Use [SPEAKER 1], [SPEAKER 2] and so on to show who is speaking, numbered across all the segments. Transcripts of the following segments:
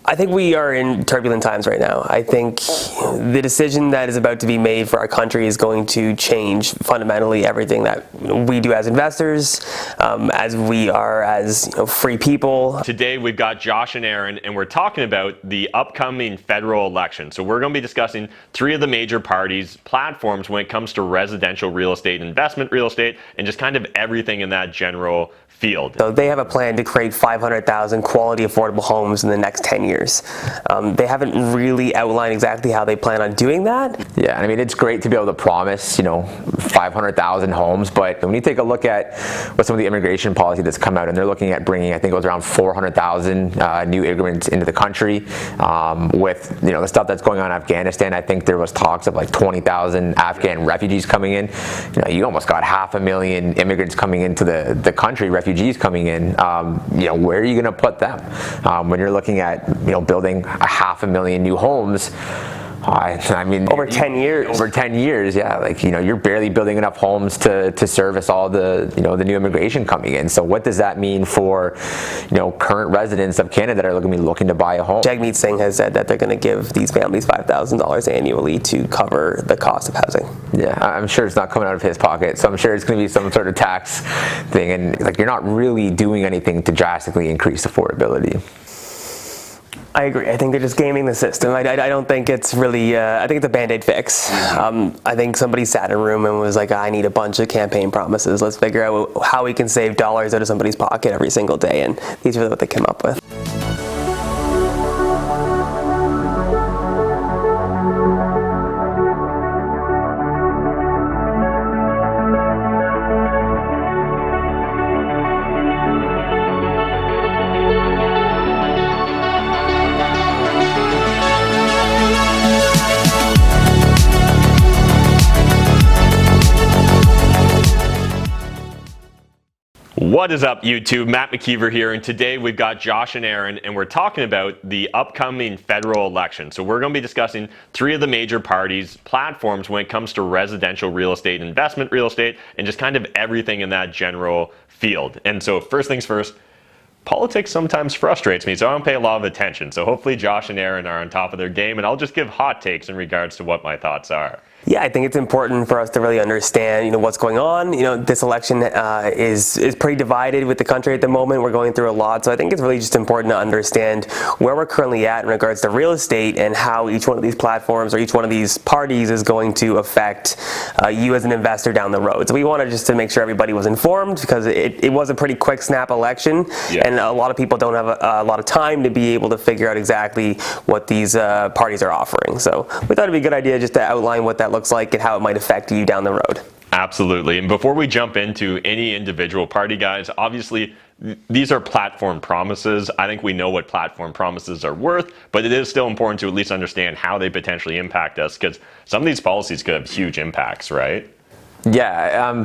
[SPEAKER 1] I think we are in turbulent times right now. I think the decision that is about to be made for our country is going to change fundamentally everything that we do as investors, as we are as free people.
[SPEAKER 2] Today we've got Josh and Ehren, and we're talking about the upcoming federal election. So we're going to be discussing three of the major parties' platforms when it comes to residential real estate, investment real estate, and just kind of everything in that general field.
[SPEAKER 1] So they have a plan to create 500,000 quality affordable homes in the next 10 years. They haven't really outlined exactly how they plan on doing that.
[SPEAKER 3] Yeah, I mean, it's great to be able to promise, 500,000 homes, but when you take a look at what some of the immigration policy that's come out, and they're looking at bringing, I think it was around 400,000 new immigrants into the country, with the stuff that's going on in Afghanistan. I think there was talks of like 20,000 Afghan refugees coming in. You almost got 500,000 immigrants coming into the country, refugees coming in. Where are you going to put them when you're looking at building 500,000 new homes? I mean,
[SPEAKER 1] over 10 years.
[SPEAKER 3] Over 10 years, yeah. Like, you're barely building enough homes to service all the, the new immigration coming in. So what does that mean for, current residents of Canada that are going to be looking to buy a home?
[SPEAKER 1] Jagmeet Singh has said that they're going to give these families $5,000 annually to cover the cost of housing.
[SPEAKER 3] Yeah, I'm sure it's not coming out of his pocket. So I'm sure it's going to be some sort of tax thing. And you're not really doing anything to drastically increase affordability.
[SPEAKER 1] I agree. I think they're just gaming the system. I don't think it's really, I think it's a Band-Aid fix. I think somebody sat in a room and was like, I need a bunch of campaign promises. Let's figure out how we can save dollars out of somebody's pocket every single day. And these are what they came up with.
[SPEAKER 2] What is up, YouTube? Matt McKeever here, and today we've got Josh and Ehren, and we're talking about the upcoming federal election. So we're going to be discussing three of the major parties' platforms when it comes to residential real estate, investment real estate, and just kind of everything in that general field. And so first things first, politics sometimes frustrates me, so I don't pay a lot of attention. So hopefully Josh and Ehren are on top of their game, and I'll just give hot takes in regards to what my thoughts are.
[SPEAKER 1] Yeah, I think it's important for us to really understand, what's going on. This election is pretty divided with the country at the moment. We're going through a lot, so I think it's really just important to understand where we're currently at in regards to real estate and how each one of these platforms or each one of these parties is going to affect you as an investor down the road. So we wanted just to make sure everybody was informed because it was a pretty quick snap election, and a lot of people don't have a lot of time to be able to figure out exactly what these parties are offering. So we thought it'd be a good idea just to outline what that looks like and how it might affect you down the road.
[SPEAKER 2] Absolutely. And before we jump into any individual party, guys, obviously these are platform promises. I think we know what platform promises are worth, but it is still important to at least understand how they potentially impact us, because some of these policies could have huge impacts, right?
[SPEAKER 3] Yeah,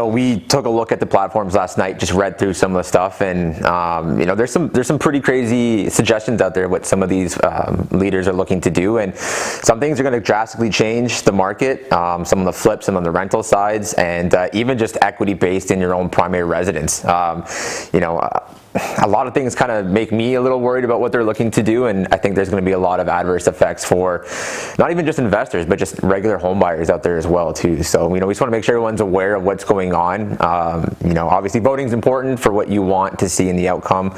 [SPEAKER 3] we took a look at the platforms last night, just read through some of the stuff, and there's some pretty crazy suggestions out there what some of these leaders are looking to do, and some things are going to drastically change the market, some of the flips, some on the rental sides, and even just equity based in your own primary residence. A lot of things kind of make me a little worried about what they're looking to do, and I think there's going to be a lot of adverse effects for not even just investors, but just regular home buyers out there as well too. So we just want to make sure everyone's aware of what's going on. Obviously voting is important for what you want to see in the outcome.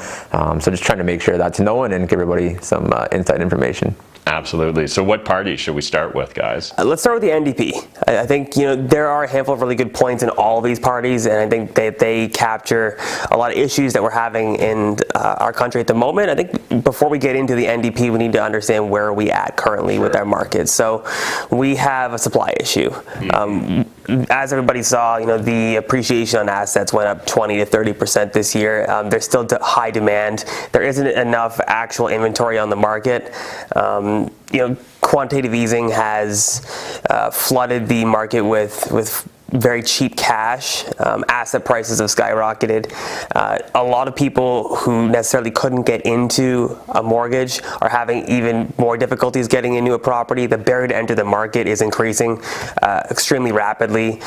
[SPEAKER 3] So just trying to make sure that's known and give everybody some inside information.
[SPEAKER 2] Absolutely. So what party should we start with, guys?
[SPEAKER 1] Let's start with the NDP. I think there are a handful of really good points in all of these parties, and I think that they capture a lot of issues that we're having in our country at the moment. I think before we get into the NDP, we need to understand where are we at currently with our markets. So we have a supply issue. As everybody saw, the appreciation on assets went up 20 to 30% this year. There's still high demand. There isn't enough actual inventory on the market. Quantitative easing has flooded the market with very cheap cash. Asset prices have skyrocketed. A lot of people who necessarily couldn't get into a mortgage are having even more difficulties getting into a property. The barrier to enter the market is increasing extremely rapidly.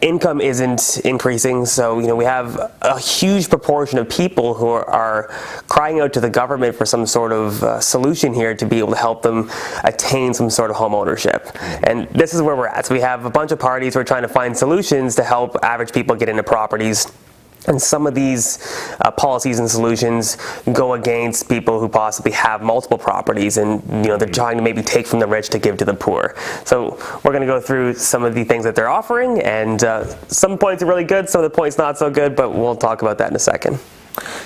[SPEAKER 1] Income isn't increasing, so we have a huge proportion of people who are crying out to the government for some sort of solution here to be able to help them attain some sort of home ownership. And this is where we're at. So we have a bunch of parties who are trying to find solutions to help average people get into properties. And some of these policies and solutions go against people who possibly have multiple properties, and they're trying to maybe take from the rich to give to the poor. So we're going to go through some of the things that they're offering, and some points are really good, some of the points not so good, but we'll talk about that in a second.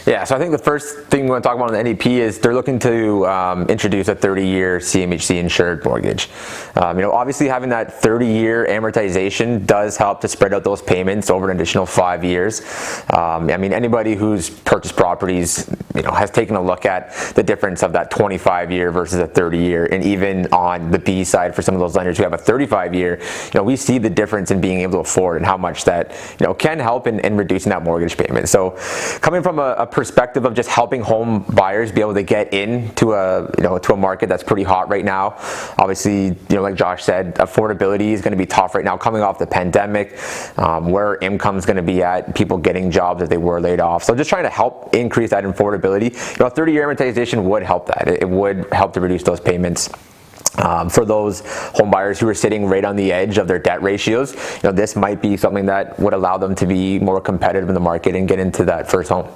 [SPEAKER 3] Yeah, so I think the first thing we want to talk about on the NDP is they're looking to introduce a 30-year CMHC insured mortgage. Obviously having that 30-year amortization does help to spread out those payments over an additional 5 years. Anybody who's purchased properties, has taken a look at the difference of that 25-year versus a 30-year, and even on the B side for some of those lenders who have a 35-year, we see the difference in being able to afford and how much that can help in reducing that mortgage payment. So coming from a perspective of just helping home buyers be able to get into a market that's pretty hot right now. Obviously, like Josh said, affordability is going to be tough right now coming off the pandemic, where income's going to be at, people getting jobs if they were laid off. So just trying to help increase that affordability. A 30-year amortization would help that. It would help to reduce those payments. For those home buyers who are sitting right on the edge of their debt ratios, this might be something that would allow them to be more competitive in the market and get into that first home.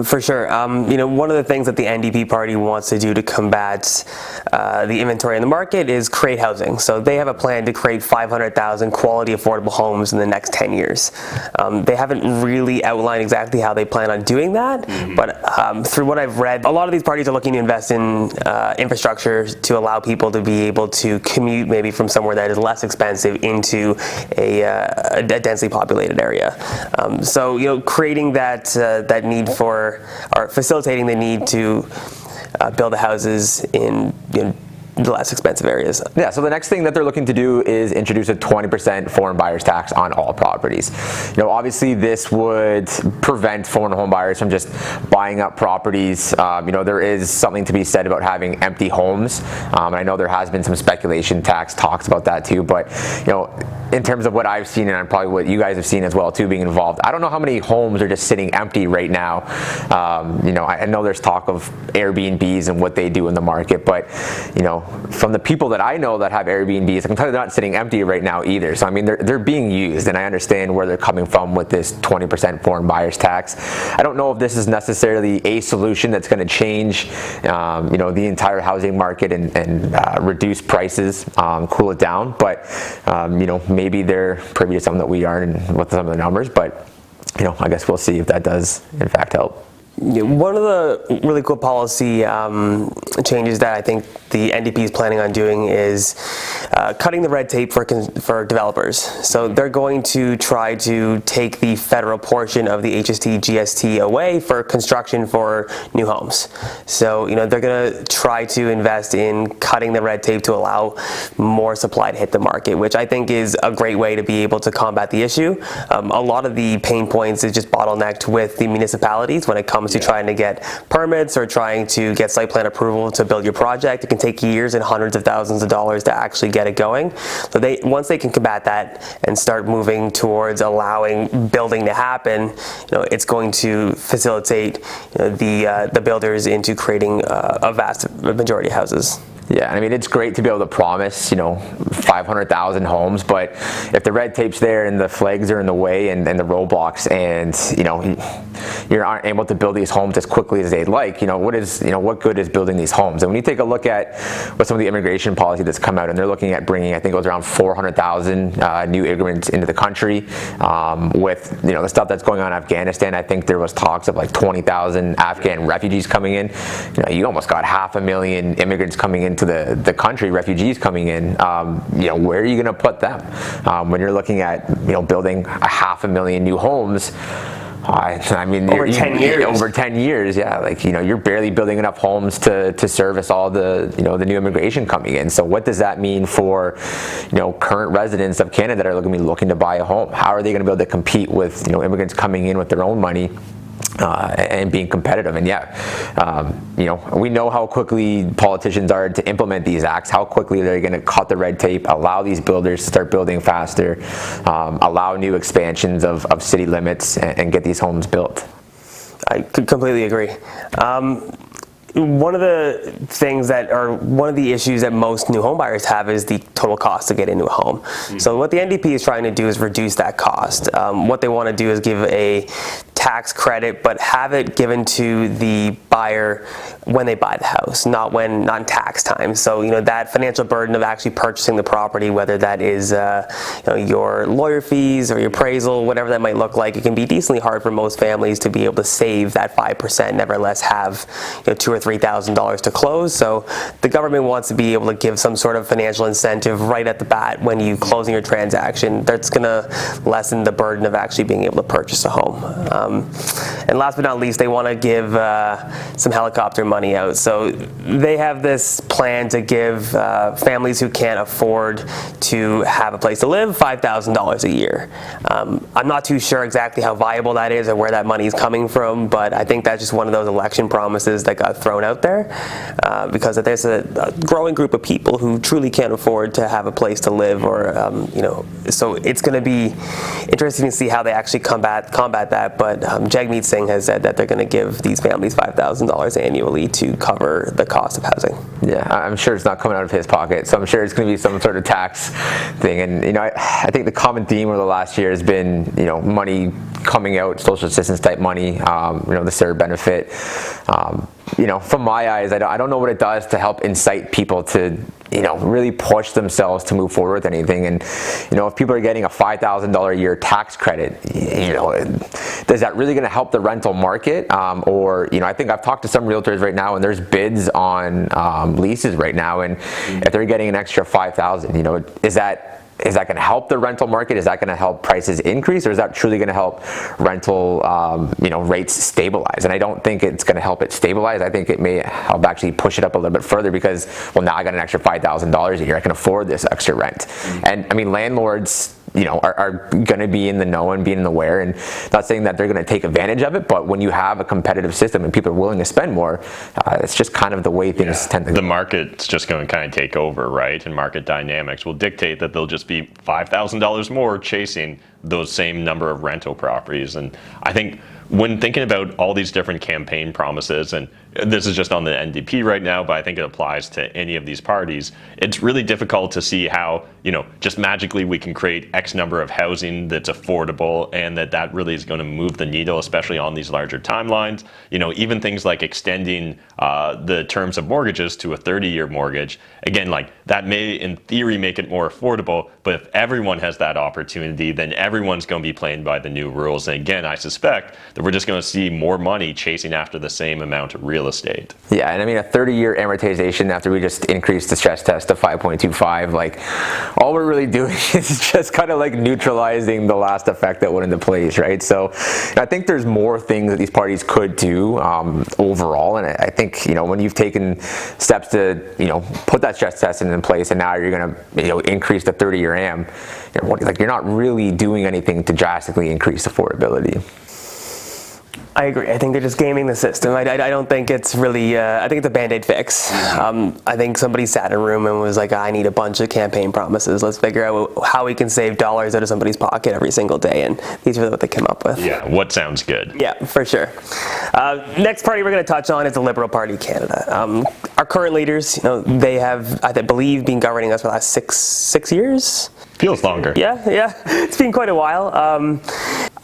[SPEAKER 1] For sure. One of the things that the NDP party wants to do to combat the inventory in the market is create housing. So they have a plan to create 500,000 quality affordable homes in the next 10 years. They haven't really outlined exactly how they plan on doing that, but through what I've read, a lot of these parties are looking to invest in infrastructure to allow people to be able to commute maybe from somewhere that is less expensive into a densely populated area. So creating that need for, or facilitating the need to build the houses in the less expensive areas.
[SPEAKER 3] Yeah, so the next thing that they're looking to do is introduce a 20% foreign buyers tax on all properties. Obviously this would prevent foreign home buyers from just buying up properties. There is something to be said about having empty homes. I know there has been some speculation tax talks about that too, but in terms of what I've seen, and probably what you guys have seen as well too, being involved, I don't know how many homes are just sitting empty right now. I know there's talk of Airbnbs and what they do in the market, but from the people that I know that have Airbnbs, I can tell you they're not sitting empty right now either. So they're being used, and I understand where they're coming from with this 20% foreign buyers tax. I don't know if this is necessarily a solution that's going to change the entire housing market and reduce prices, cool it down, but maybe they're privy to something that we aren't, and with some of the numbers, but I guess we'll see if that does in fact help.
[SPEAKER 1] One of the really cool policy changes that I think the NDP is planning on doing is cutting the red tape for developers. So they're going to try to take the federal portion of the HST GST away for construction for new homes. So they're going to try to invest in cutting the red tape to allow more supply to hit the market, which I think is a great way to be able to combat the issue. A lot of the pain points is just bottlenecked with the municipalities when it comes to trying to get permits or trying to get site plan approval to build your project. It can take years and hundreds of thousands of dollars to actually get it going. So once they can combat that and start moving towards allowing building to happen, it's going to facilitate the builders into creating a vast majority of houses.
[SPEAKER 3] Yeah, it's great to be able to promise, 500,000 homes, but if the red tape's there and the flags are in the way and the roadblocks, and you aren't able to build these homes as quickly as they'd like, what good is building these homes? And when you take a look at what some of the immigration policy that's come out, and they're looking at bringing, I think it was around 400,000 new immigrants into the country, with the stuff that's going on in Afghanistan. I think there was talks of like 20,000 Afghan refugees coming in. You almost got 500,000 immigrants coming into the country, refugees coming in. Where are you going to put them when you're looking at building 500,000 new homes? I mean,
[SPEAKER 1] Over 10 years.
[SPEAKER 3] Over 10 years, yeah. Like, you're barely building enough homes to service all the, the new immigration coming in. So what does that mean for, current residents of Canada that are going to be looking to buy a home? How are they going to be able to compete with, immigrants coming in with their own money? And being competitive. And we know how quickly politicians are to implement these acts, how quickly they're going to cut the red tape, allow these builders to start building faster, allow new expansions of city limits, and get these homes built.
[SPEAKER 1] I could completely agree. One of the things one of the issues that most new home buyers have is the total cost to get into a home. So what the NDP is trying to do is reduce that cost. What they want to do is give a tax credit, but have it given to the buyer when they buy the house, not in tax time. So that financial burden of actually purchasing the property, whether that is your lawyer fees or your appraisal, whatever that might look like, it can be decently hard for most families to be able to save that 5%, nevertheless have $2,000 or $3,000 to close. So the government wants to be able to give some sort of financial incentive right at the bat when you closing your transaction. That's going to lessen the burden of actually being able to purchase a home. And last but not least, they want to give some helicopter money out. So they have this plan to give families who can't afford to have a place to live $5,000 a year. I'm not too sure exactly how viable that is or where that money is coming from, but I think that's just one of those election promises that got thrown out there because there's a growing group of people who truly can't afford to have a place to live, or so it's going to be interesting to see how they actually combat that. But Jagmeet Singh has said that they're going to give these families $5,000 annually to cover the cost of housing.
[SPEAKER 3] Yeah, I'm sure it's not coming out of his pocket, so I'm sure it's going to be some sort of tax thing. And I think the common theme over the last year has been money coming out, social assistance type money, the SIR benefit. From my eyes, I don't know what it does to help incite people to really push themselves to move forward with anything. And if people are getting a $5,000 a year tax credit, is that really going to help the rental market? Or I think I've talked to some realtors right now, and there's bids on leases right now, and if they're getting an extra $5,000, is that going to help the rental market? Is that going to help prices increase, or is that truly going to help rental, rates stabilize? And I don't think it's going to help it stabilize. I think it may help actually push it up a little bit further because, well, now I got an extra $5,000 a year. I can afford this extra rent. And I mean, landlords, are going to be in the know and be in the aware, and not saying that they're going to take advantage of it, but when you have a competitive system and people are willing to spend more, it's just kind of the way things tend to go.
[SPEAKER 2] The market's just going to kind of take over, right? And market dynamics will dictate that they'll just be $5,000 more chasing those same number of rental properties. And I think when thinking about all these different campaign promises, and this is just on the NDP right now, but I think it applies to any of these parties, it's really difficult to see how, just magically we can create X number of housing that's affordable and that really is going to move the needle, especially on these larger timelines. Even things like extending the terms of mortgages to a 30-year mortgage. Again, like that may in theory make it more affordable, but if everyone has that opportunity, then everyone's going to be playing by the new rules. And again, I suspect that we're just going to see more money chasing after the same amount of real estate.
[SPEAKER 3] Yeah, and I mean a 30-year amortization after we just increased the stress test to 5.25, like all we're really doing is just kind of like neutralizing the last effect that went into place, right? So I think there's more things that these parties could do overall, and I think when you've taken steps to put that stress test in place, and now you're going to increase the 30-year am, you're not really doing anything to drastically increase affordability.
[SPEAKER 1] I agree. I think they're just gaming the system. I don't think it's really, I think it's a Band-Aid fix. I think somebody sat in a room and was like, I need a bunch of campaign promises. Let's figure out how we can save dollars out of somebody's pocket every single day. And these are what they came up with.
[SPEAKER 2] Yeah, what sounds good.
[SPEAKER 1] Yeah, for sure. Next party we're going to touch on is the Liberal Party Canada. Our current leaders, they have, I believe, been governing us for the last six years.
[SPEAKER 2] Feels longer.
[SPEAKER 1] Yeah. It's been quite a while.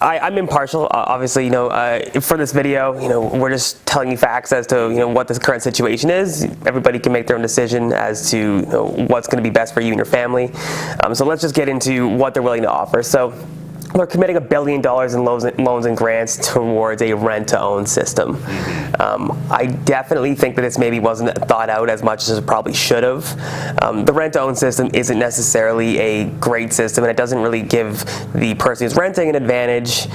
[SPEAKER 1] I'm impartial, obviously. For this video, we're just telling you facts as to what the current situation is. Everybody can make their own decision as to what's going to be best for you and your family. So let's just get into what they're willing to offer. So they're committing $1 billion in loans and grants towards a rent-to-own system. I definitely think that this maybe wasn't thought out as much as it probably should have. The rent-to-own system isn't necessarily a great system, and it doesn't really give the person who's renting an advantage.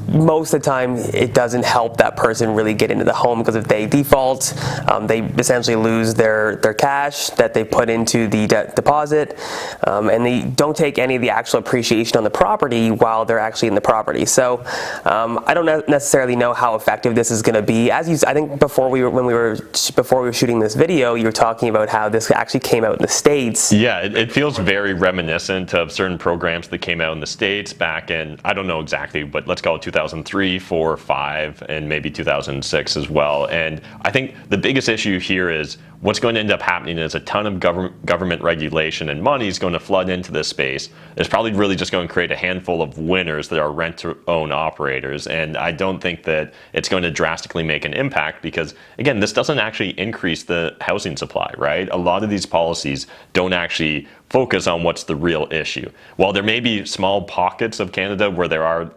[SPEAKER 1] Most of the time, it doesn't help that person really get into the home, because if they default, they essentially lose their cash that they put into the deposit, and they don't take any of the actual appreciation on the property while they're actually in the property. So I don't necessarily know how effective this is going to be. I think before we were shooting this video, you were talking about how this actually came out in the States.
[SPEAKER 2] Yeah, it feels very reminiscent of certain programs that came out in the States back in, I don't know exactly, but let's call it 2003, 4, 5, and maybe 2006 as well. And I think the biggest issue here is what's going to end up happening is a ton of government regulation and money is going to flood into this space. It's probably really just going to create a handful of winners that are rent-to-own operators, and I don't think that it's going to drastically make an impact because, again, this doesn't actually increase the housing supply, right? A lot of these policies don't actually focus on what's the real issue. While there may be small pockets of Canada where there are,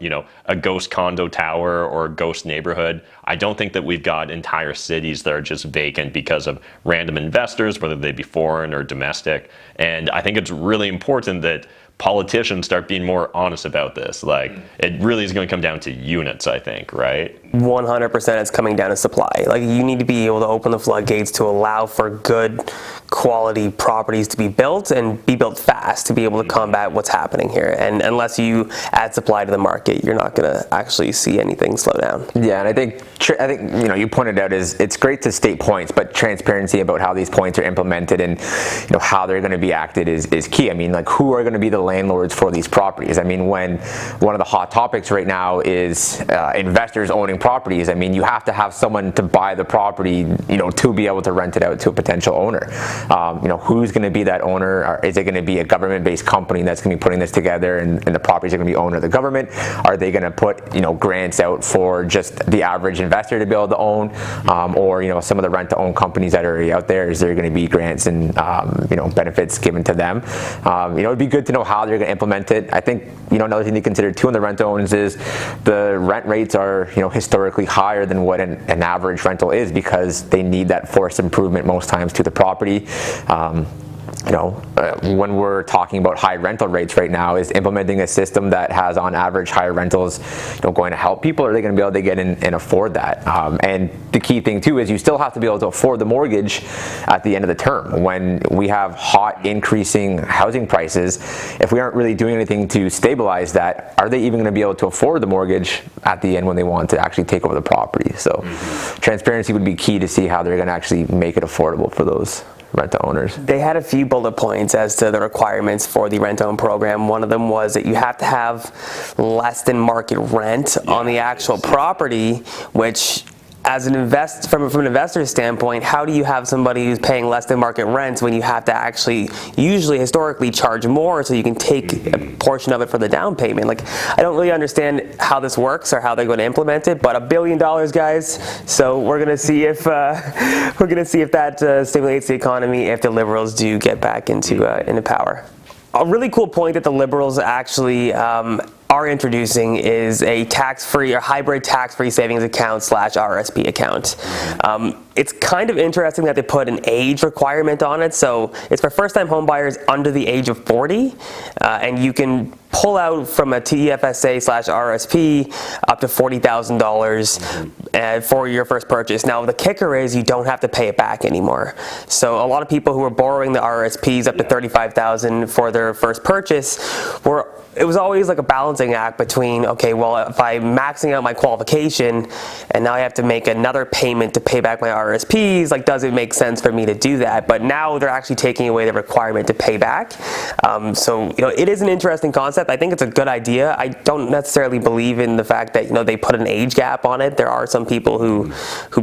[SPEAKER 2] a ghost condo tower or a ghost neighborhood, I don't think that we've got entire cities that are just vacant because of random investors, whether they be foreign or domestic. And I think it's really important that politicians start being more honest about this. Like, it really is going to come down to units, I think, right?
[SPEAKER 1] 100% it's coming down to supply. Like, you need to be able to open the floodgates to allow for good quality properties to be built and be built fast to be able to combat what's happening here. And unless you add supply to the market, you're not going to actually see anything slow down.
[SPEAKER 3] Yeah, and I think you pointed out is it's great to state points, but transparency about how these points are implemented and how they're going to be acted is key. I mean, like, who are going to be the landlords for these properties? I mean, when one of the hot topics right now is investors owning properties, I mean, you have to have someone to buy the property, to be able to rent it out to a potential owner. Who's going to be that owner? Or is it going to be a government-based company that's going to be putting this together, and the properties are going to be owned by the government? Are they going to put grants out for just the average investor to be able to own, or some of the rent-to-own companies that are already out there? Is there going to be grants and benefits given to them? It'd be good to know how they're going to implement it. I think another thing to consider too in the rent-to-owns is the rent rates are historically higher than what an average rental is, because they need that forced improvement most times to the property. When we're talking about high rental rates right now, is implementing a system that has on average higher rentals going to help people? Or are they going to be able to get in and afford that? And the key thing too is you still have to be able to afford the mortgage at the end of the term. When we have hot increasing housing prices, if we aren't really doing anything to stabilize that, are they even going to be able to afford the mortgage at the end when they want to actually take over the property? So transparency would be key to see how they're going to actually make it affordable for those rent-to owners.
[SPEAKER 1] They had a few bullet points as to the requirements for the rent-to-own program. One of them was that you have to have less than market rent on the actual property, which, as from an investor's standpoint, how do you have somebody who's paying less than market rents when you have to actually usually historically charge more so you can take a portion of it for the down payment? Like, I don't really understand how this works or how they're going to implement it, but $1 billion, guys. So we're going to see if that stimulates the economy if the Liberals do get back into power. A really cool point that the Liberals actually are introducing is a tax-free or hybrid tax-free savings account / RSP account. It's kind of interesting that they put an age requirement on it. So it's for first-time home buyers under the age of 40, and you can pull out from a TFSA / RSP up to $40,000 for your first purchase. Now, the kicker is you don't have to pay it back anymore. So a lot of people who are borrowing the RSPs up to $35,000 for their first purchase it was always like a balancing act between, okay, well, if I'm maxing out my qualification and now I have to make another payment to pay back my RSPs, like, does it make sense for me to do that? But now they're actually taking away the requirement to pay back. So, it is an interesting concept. I think it's a good idea. I don't necessarily believe in the fact that, they put an age gap on it. There are some people who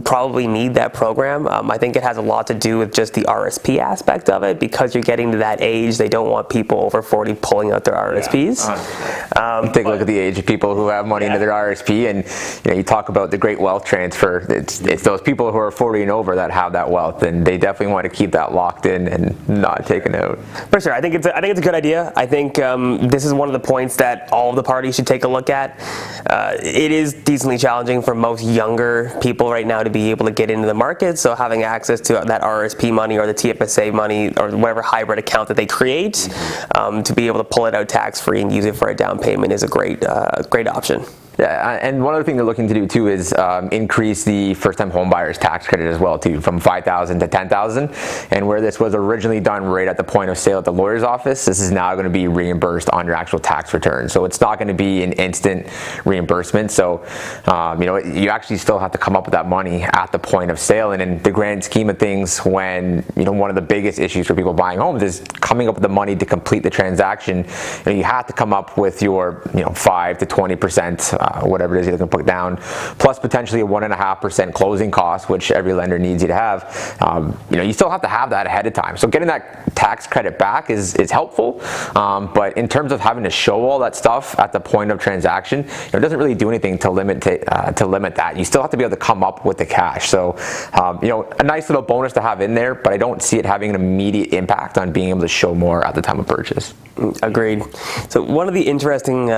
[SPEAKER 1] probably need that program. I think it has a lot to do with just the RSP aspect of it, because you're getting to that age. They don't want people over 40 pulling out their RSPs.
[SPEAKER 3] take a look at the age of people who have money into their RSP, and you talk about the great wealth transfer. It's those people who are 40 and over that have that wealth, and they definitely want to keep that locked in and not taken out.
[SPEAKER 1] For sure, I think it's a good idea. I think this is one of the points that all of the parties should take a look at. It is decently challenging for most younger people right now to be able to get into the market, so having access to that RSP money or the TFSA money or whatever hybrid account that they create, to be able to pull it out tax-free and use it for a down payment is a great option.
[SPEAKER 3] Yeah, and one other thing they're looking to do too is increase the first-time home buyers tax credit as well too, from $5,000 to $10,000. And where this was originally done right at the point of sale at the lawyer's office, this is now going to be reimbursed on your actual tax return. So it's not going to be an instant reimbursement. So you actually still have to come up with that money at the point of sale. And in the grand scheme of things, when one of the biggest issues for people buying homes is coming up with the money to complete the transaction, you have to come up with your 5 to 20%. Whatever it is you're looking to put down, plus potentially a 1.5% closing cost, which every lender needs you to have. You still have to have that ahead of time. So getting that tax credit back is helpful, but in terms of having to show all that stuff at the point of transaction, it doesn't really do anything to limit that. You still have to be able to come up with the cash. So a nice little bonus to have in there, but I don't see it having an immediate impact on being able to show more at the time of purchase.
[SPEAKER 1] Agreed. So one of the interesting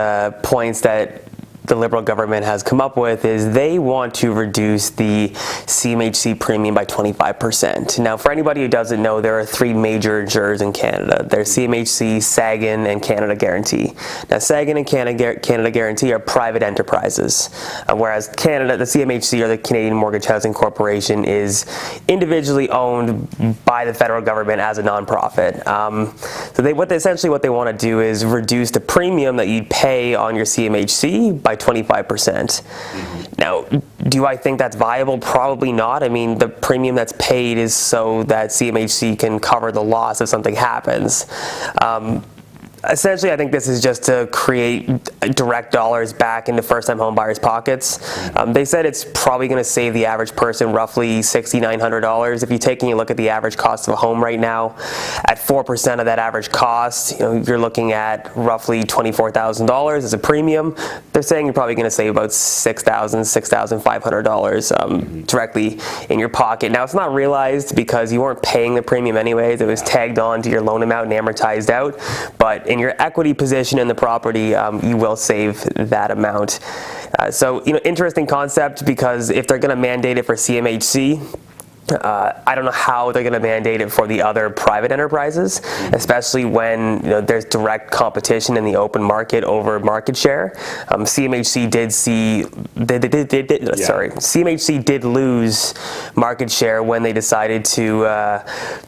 [SPEAKER 1] points that the Liberal government has come up with is they want to reduce the CMHC premium by 25%. Now, for anybody who doesn't know, there are three major insurers in Canada. There's CMHC, Sagan, and Canada Guarantee. Now, Sagan and Canada Guarantee are private enterprises, whereas the CMHC, or the Canadian Mortgage Housing Corporation, is individually owned by the federal government as a nonprofit. So essentially what they want to do is reduce the premium that you'd pay on your CMHC by 25%. Now, do I think that's viable? Probably not. I mean, the premium that's paid is so that CMHC can cover the loss if something happens. Essentially, I think this is just to create direct dollars back into first-time home buyers' pockets. They said it's probably going to save the average person roughly $6,900. If you're taking a look at the average cost of a home right now, at 4% of that average cost, you're looking at roughly $24,000 as a premium. They're saying you're probably going to save about $6,500 directly in your pocket. Now, it's not realized because you weren't paying the premium anyways. It was tagged on to your loan amount and amortized out, but in your equity position in the property, you will save that amount. So, interesting concept, because if they're going to mandate it for CMHC, I don't know how they're going to mandate it for the other private enterprises, especially when there's direct competition in the open market over market share. CMHC did lose market share when they decided to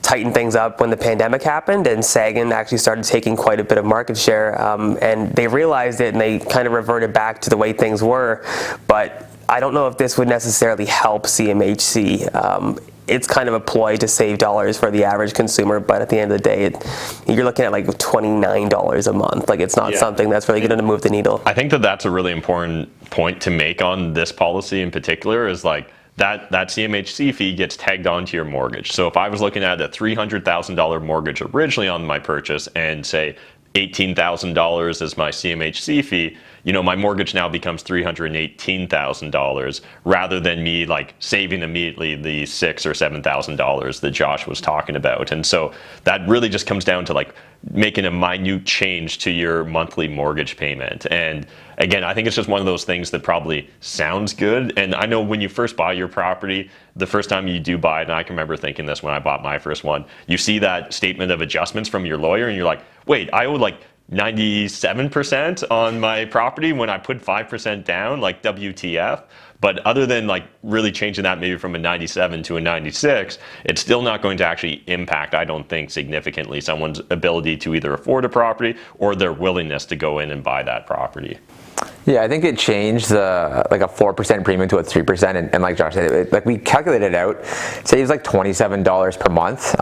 [SPEAKER 1] tighten things up when the pandemic happened, and Sagan actually started taking quite a bit of market share, and they realized it and they kind of reverted back to the way things were. But I don't know if this would necessarily help CMHC. It's kind of a ploy to save dollars for the average consumer, but at the end of the day, you're looking at like $29 a month. Like, it's not something that's really going to move the needle.
[SPEAKER 2] I think that's a really important point to make on this policy in particular, is like that CMHC fee gets tagged onto your mortgage. So if I was looking at a $300,000 mortgage originally on my purchase and say $18,000 is my CMHC fee, my mortgage now becomes $318,000 rather than me like saving immediately the $6,000 or $7,000 that Josh was talking about. And so that really just comes down to like making a minute change to your monthly mortgage payment. And again, I think it's just one of those things that probably sounds good. And I know when you first buy your property, the first time you do buy it, and I can remember thinking this when I bought my first one, you see that statement of adjustments from your lawyer and you're like, wait, I owe like 97% on my property when I put 5% down, like WTF. But other than like really changing that maybe from a 97 to a 96, it's still not going to actually impact, I don't think, significantly someone's ability to either afford a property or their willingness to go in and buy that property.
[SPEAKER 3] Yeah, I think it changed like a 4% premium to a 3%, and like Josh said, like we calculated it out, it saves like $27 per month.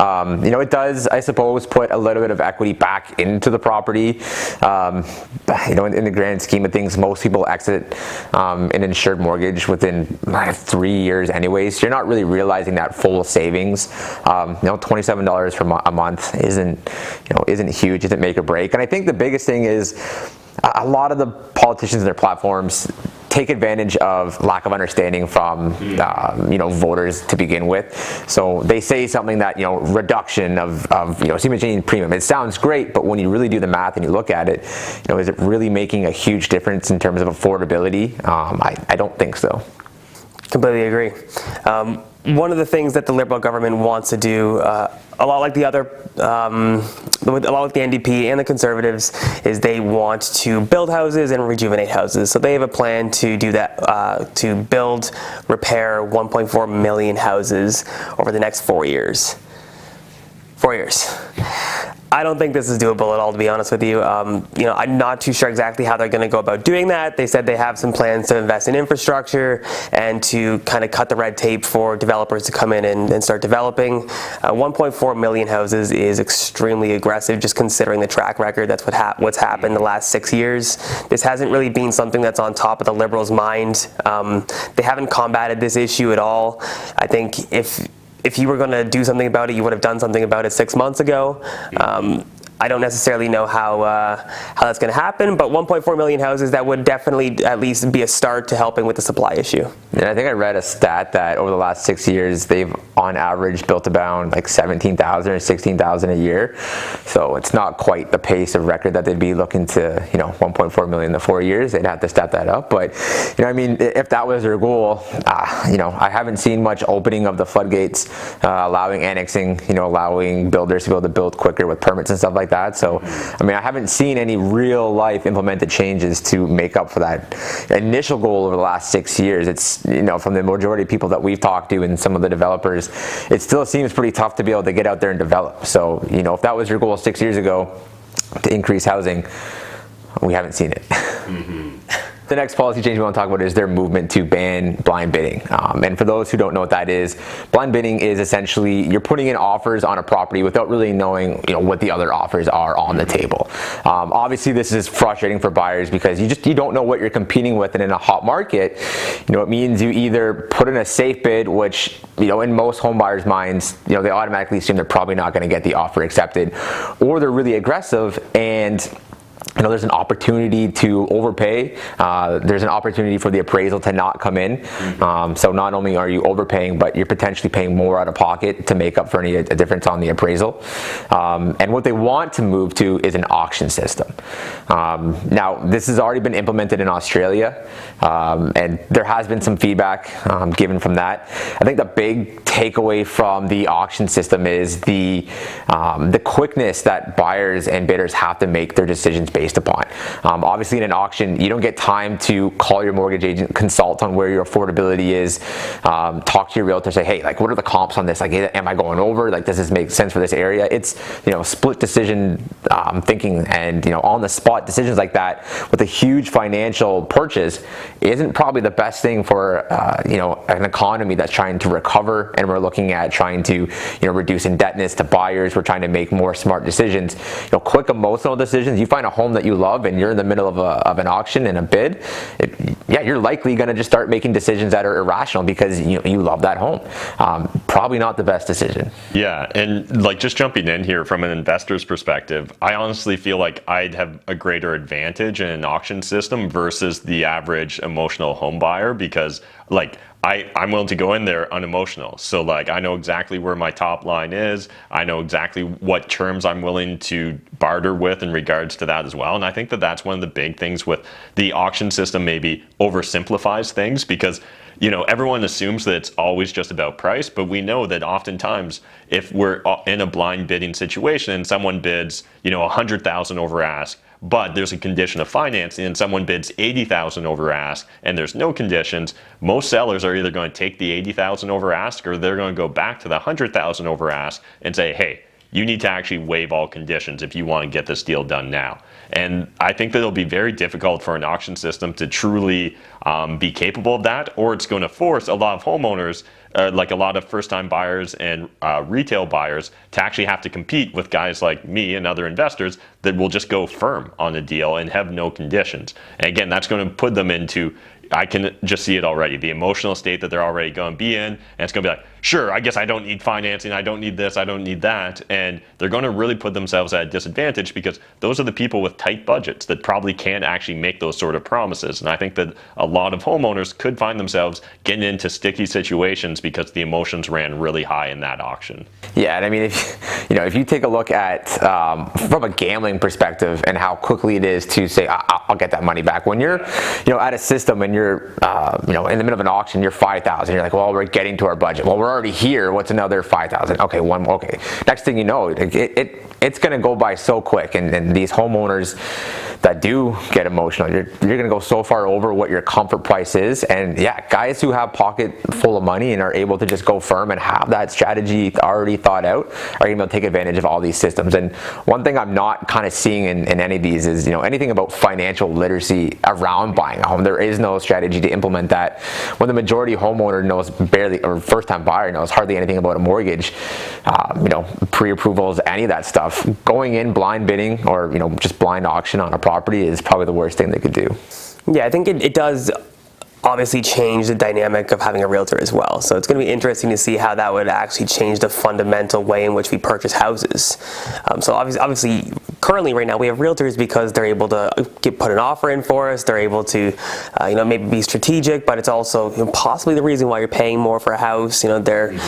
[SPEAKER 3] It does, I suppose, put a little bit of equity back into the property. In the grand scheme of things, most people exit an insured mortgage within 3 years anyways. So you're not really realizing that full savings. $27 a month isn't huge, isn't make or break. And I think the biggest thing is, a lot of the politicians and their platforms take advantage of lack of understanding from voters to begin with. So they say something that reduction of single premium. It sounds great, but when you really do the math and you look at it, is it really making a huge difference in terms of affordability? I don't think so.
[SPEAKER 1] Completely agree. One of the things that the Liberal government wants to do, a lot like the NDP and the Conservatives, is they want to build houses and rejuvenate houses. So they have a plan to do that, to build, repair 1.4 million houses over the next 4 years. 4 years. I don't think this is doable at all, to be honest with you. I'm not too sure exactly how they're going to go about doing that. They said they have some plans to invest in infrastructure and to kind of cut the red tape for developers to come in and start developing. 1.4 million houses is extremely aggressive, just considering the track record. That's what's happened the last 6 years. This hasn't really been something that's on top of the Liberals' mind. They haven't combated this issue at all. I think if you were going to do something about it, you would have done something about it 6 months ago. I don't necessarily know how that's going to happen, but 1.4 million houses, that would definitely at least be a start to helping with the supply issue.
[SPEAKER 3] And I think I read a stat that over the last 6 years, they've on average built about like 17,000 or 16,000 a year. So it's not quite the pace of record that they'd be looking to, 1.4 million in the 4 years. They'd have to step that up. But, if that was their goal, I haven't seen much opening of the floodgates, allowing annexing, allowing builders to be able to build quicker with permits and stuff like that. So, I haven't seen any real life implemented changes to make up for that initial goal over the last 6 years. It's, from the majority of people that we've talked to and some of the developers, it still seems pretty tough to be able to get out there and develop. So, if that was your goal 6 years ago to increase housing, we haven't seen it. The next policy change we want to talk about is their movement to ban blind bidding. And for those who don't know what that is, blind bidding is essentially you're putting in offers on a property without really knowing what the other offers are on the table. Obviously, this is frustrating for buyers because you don't know what you're competing with, and in a hot market, it means you either put in a safe bid, which in most home buyers' minds, they automatically assume they're probably not going to get the offer accepted, or they're really aggressive and there's an opportunity to overpay. There's an opportunity for the appraisal to not come in. So not only are you overpaying, but you're potentially paying more out of pocket to make up for any difference on the appraisal. And what they want to move to is an auction system. Now, this has already been implemented in Australia, and there has been some feedback given from that. I think the big takeaway from the auction system is the quickness that buyers and bidders have to make their decisions based upon. Obviously, in an auction, you don't get time to call your mortgage agent, consult on where your affordability is, talk to your realtor, say, hey, what are the comps on this? Am I going over? Does this make sense for this area? It's, split decision thinking, and, on the spot decisions like that with a huge financial purchase isn't probably the best thing for, an economy that's trying to recover, and we're looking at trying to, reduce indebtedness to buyers. We're trying to make more smart decisions. Quick emotional decisions. You find a home that you love and you're in the middle of an auction and a bid, you're likely going to just start making decisions that are irrational because you love that home. Probably not the best decision.
[SPEAKER 2] Yeah, and just jumping in here from an investor's perspective, I honestly feel like I'd have a greater advantage in an auction system versus the average emotional home buyer because I'm willing to go in there unemotional. So I know exactly where my top line is. I know exactly what terms I'm willing to barter with in regards to that as well. And I think that that's one of the big things with the auction system, maybe oversimplifies things because everyone assumes that it's always just about price, but we know that oftentimes if we're in a blind bidding situation and someone bids, 100,000 over ask, but there's a condition of financing and someone bids 80,000 over ask and there's no conditions, most sellers are either going to take the 80,000 over ask or they're going to go back to the 100,000 over ask and say, hey, you need to actually waive all conditions if you want to get this deal done now. And I think that it'll be very difficult for an auction system to truly be capable of that, or it's going to force a lot of homeowners like a lot of first-time buyers and retail buyers to actually have to compete with guys like me and other investors that will just go firm on a deal and have no conditions. And again, that's going to put them into, I can just see it already, the emotional state that they're already going to be in, and it's going to be like, sure, I guess I don't need financing, I don't need this, I don't need that, and they're going to really put themselves at a disadvantage because those are the people with tight budgets that probably can't actually make those sort of promises. And I think that a lot of homeowners could find themselves getting into sticky situations because the emotions ran really high in that auction.
[SPEAKER 3] Yeah, and I mean, if you take a look at from a gambling perspective and how quickly it is to say, I'll get that money back. When you're, at a system and you're, in the middle of an auction, you're 5,000. You're like, well, we're getting to our budget. Well, we're already here. What's another 5,000? Okay, one more. Okay. Next thing you know, it's going to go by so quick. And these homeowners that do get emotional, you're going to go so far over what your comfort price is. And yeah, guys who have pocket full of money and are able to just go firm and have that strategy already thought out are able to take advantage of all these systems. And one thing I'm not kind of seeing in any of these is, anything about financial literacy around buying a home. There is no strategy to implement that when the majority homeowner knows barely, or first-time buyer knows hardly anything about a mortgage, pre-approvals, any of that stuff. Going in blind bidding or, just blind auction on a property is probably the worst thing they could do.
[SPEAKER 1] Yeah, I think it does obviously change the dynamic of having a realtor as well. So it's going to be interesting to see how that would actually change the fundamental way in which we purchase houses. So obviously, currently right now we have realtors because they're able to put an offer in for us. They're able to, maybe be strategic, but it's also possibly the reason why you're paying more for a house. There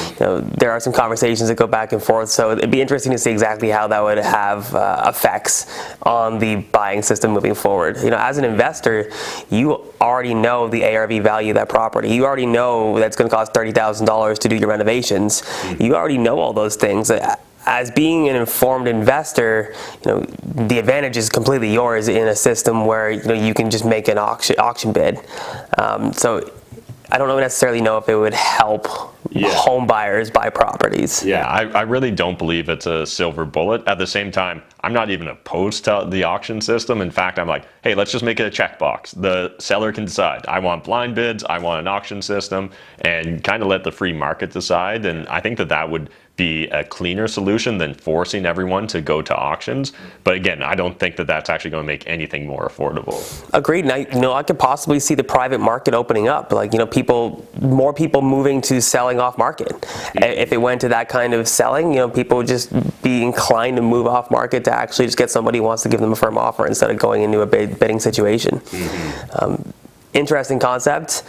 [SPEAKER 1] are some conversations that go back and forth. So it'd be interesting to see exactly how that would have effects on the buying system moving forward. As an investor, you already know the ARV value of that property. You already know that's going to cost $30,000 to do your renovations. You already know all those things. As being an informed investor, the advantage is completely yours in a system where you can just make an auction bid. So I don't necessarily know if it would help home buyers buy properties.
[SPEAKER 2] Yeah, I really don't believe it's a silver bullet. At the same time, I'm not even opposed to the auction system. In fact, I'm like, hey, let's just make it a checkbox. The seller can decide. I want blind bids, I want an auction system, and kind of let the free market decide. And I think that would be a cleaner solution than forcing everyone to go to auctions. But again, I don't think that that's actually going to make anything more affordable.
[SPEAKER 1] Agreed. And I could possibly see the private market opening up. Like, more people moving to selling off market. If it went to that kind of selling, people would just be inclined to move off market to actually just get somebody who wants to give them a firm offer instead of going into a bidding situation. Interesting concept.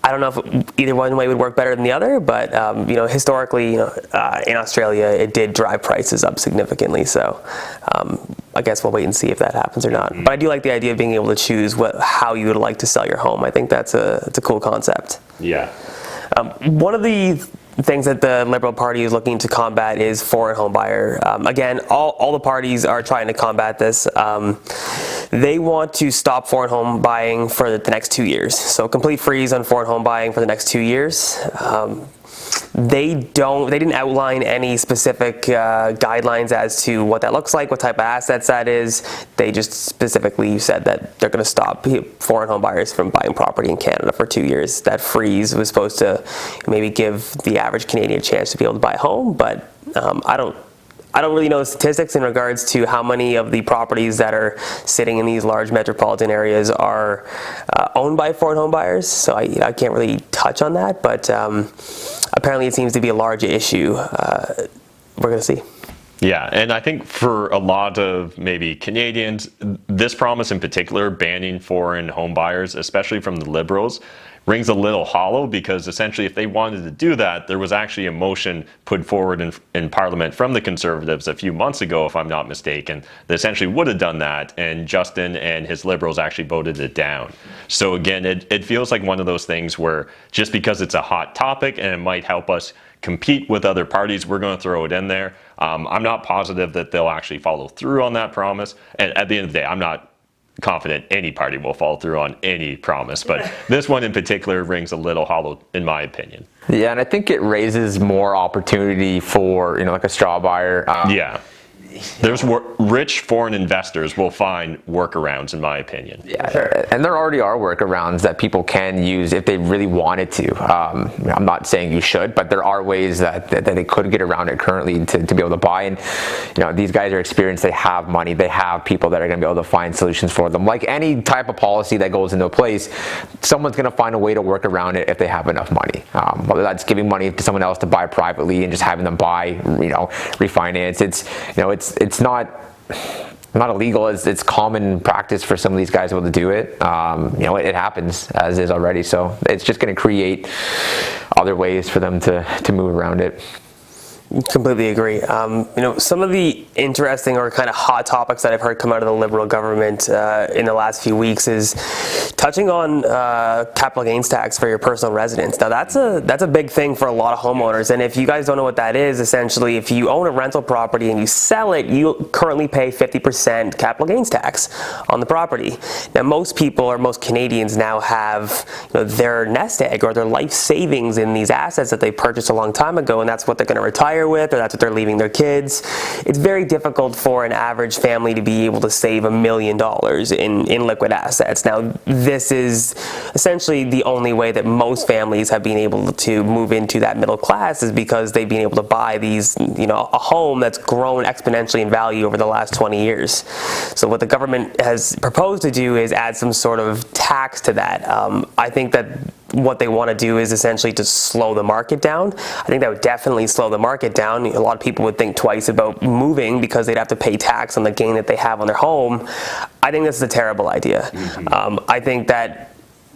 [SPEAKER 1] I don't know if either one way would work better than the other, but historically, in Australia, it did drive prices up significantly. So I guess we'll wait and see if that happens or not. But I do like the idea of being able to choose how you would like to sell your home. I think it's a cool concept.
[SPEAKER 2] Yeah.
[SPEAKER 1] One of the things that the Liberal Party is looking to combat is foreign home buyer. Again, all the parties are trying to combat this. They want to stop foreign home buying for the next 2 years. So complete freeze on foreign home buying for the next 2 years. They didn't outline any specific guidelines as to what that looks like, what type of assets that is. They just specifically said that they're going to stop foreign home buyers from buying property in Canada for 2 years. That freeze was supposed to maybe give the average Canadian a chance to be able to buy a home, but I don't really know the statistics in regards to how many of the properties that are sitting in these large metropolitan areas are owned by foreign home buyers, so I can't really touch on that, but apparently it seems to be a large issue. We're going to see.
[SPEAKER 2] Yeah, and I think for a lot of maybe Canadians, this promise in particular, banning foreign home buyers, especially from the Liberals, rings a little hollow because essentially if they wanted to do that, there was actually a motion put forward in Parliament from the Conservatives a few months ago, if I'm not mistaken, that essentially would have done that, and Justin and his Liberals actually voted it down. So again, it feels like one of those things where just because it's a hot topic and it might help us compete with other parties, we're going to throw it in there. I'm not positive that they'll actually follow through on that promise, and at the end of the day, I'm not confident any party will follow through on any promise, but this one in particular rings a little hollow in my opinion.
[SPEAKER 3] Yeah, and I think it raises more opportunity for like a straw buyer.
[SPEAKER 2] Yeah. There's rich foreign investors will find workarounds, in my opinion.
[SPEAKER 3] Yeah, sure. And there already are workarounds that people can use if they really wanted to. I'm not saying you should, but there are ways that they could get around it currently to be able to buy. And these guys are experienced. They have money. They have people that are going to be able to find solutions for them. Like any type of policy that goes into place, someone's going to find a way to work around it if they have enough money. Whether that's giving money to someone else to buy privately and just having them buy, refinance. It's not illegal. It's common practice for some of these guys to be able to do it. It happens as is already. So it's just going to create other ways for them to move around it.
[SPEAKER 1] Completely agree. Some of the interesting or kind of hot topics that I've heard come out of the Liberal government in the last few weeks is touching on capital gains tax for your personal residence. Now that's a big thing for a lot of homeowners, and if you guys don't know what that is, essentially if you own a rental property and you sell it, you currently pay 50% capital gains tax on the property. Now most people or most Canadians now have their nest egg or their life savings in these assets that they purchased a long time ago, and that's what they're going to retire with, or that's what they're leaving their kids. It's very difficult for an average family to be able to save $1 million in liquid assets. Now, this is essentially the only way that most families have been able to move into that middle class, is because they've been able to buy these, a home that's grown exponentially in value over the last 20 years. So what the government has proposed to do is add some sort of tax to that. I think that what they want to do is essentially to slow the market down. I think that would definitely slow the market down. A lot of people would think twice about moving because they'd have to pay tax on the gain that they have on their home. I think this is a terrible idea. I think that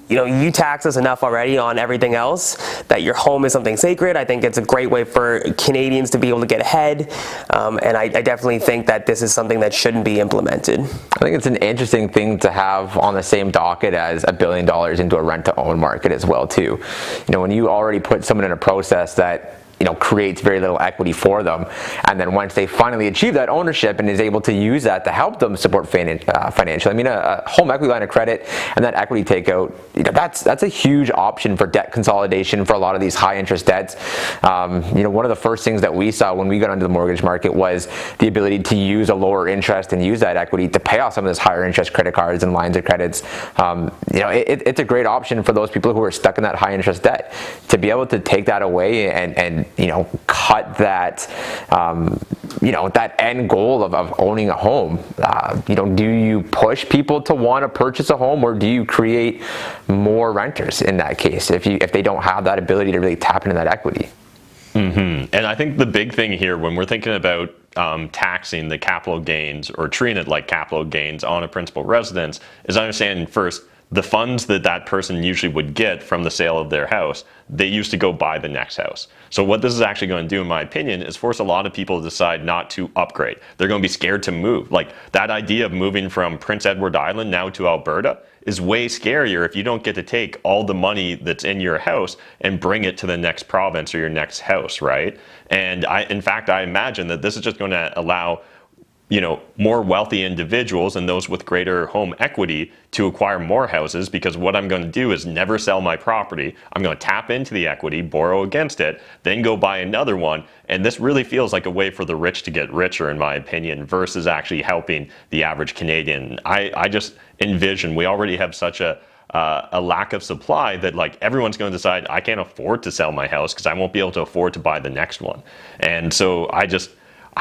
[SPEAKER 1] you tax us enough already on everything else that your home is something sacred. I think it's a great way for Canadians to be able to get ahead, and I definitely think that this is something that shouldn't be implemented.
[SPEAKER 3] I think it's an interesting thing to have on the same docket as $1 billion into a rent-to-own market as well too. When you already put someone in a process that creates very little equity for them, and then once they finally achieve that ownership and is able to use that to help them support financially. I mean, a home equity line of credit and that equity takeout, that's a huge option for debt consolidation for a lot of these high interest debts. One of the first things that we saw when we got into the mortgage market was the ability to use a lower interest and use that equity to pay off some of those higher interest credit cards and lines of credits. It's a great option for those people who are stuck in that high interest debt to be able to take that away and cut that, that end goal of owning a home. Do you push people to want to purchase a home, or do you create more renters in that case if they don't have that ability to really tap into that equity?
[SPEAKER 2] And I think the big thing here when we're thinking about taxing the capital gains or treating it like capital gains on a principal residence is understanding first the funds that person usually would get from the sale of their house, they used to go buy the next house. So what this is actually going to do, in my opinion, is force a lot of people to decide not to upgrade. They're going to be scared to move. Like that idea of moving from Prince Edward Island now to Alberta is way scarier if you don't get to take all the money that's in your house and bring it to the next province or your next house, right? And in fact, I imagine that this is just going to allow more wealthy individuals and those with greater home equity to acquire more houses, because what I'm going to do is never sell my property. I'm going to tap into the equity, borrow against it, then go buy another one. And this really feels like a way for the rich to get richer, in my opinion, versus actually helping the average Canadian. I just envision we already have such a lack of supply that everyone's going to decide I can't afford to sell my house because I won't be able to afford to buy the next one. And so I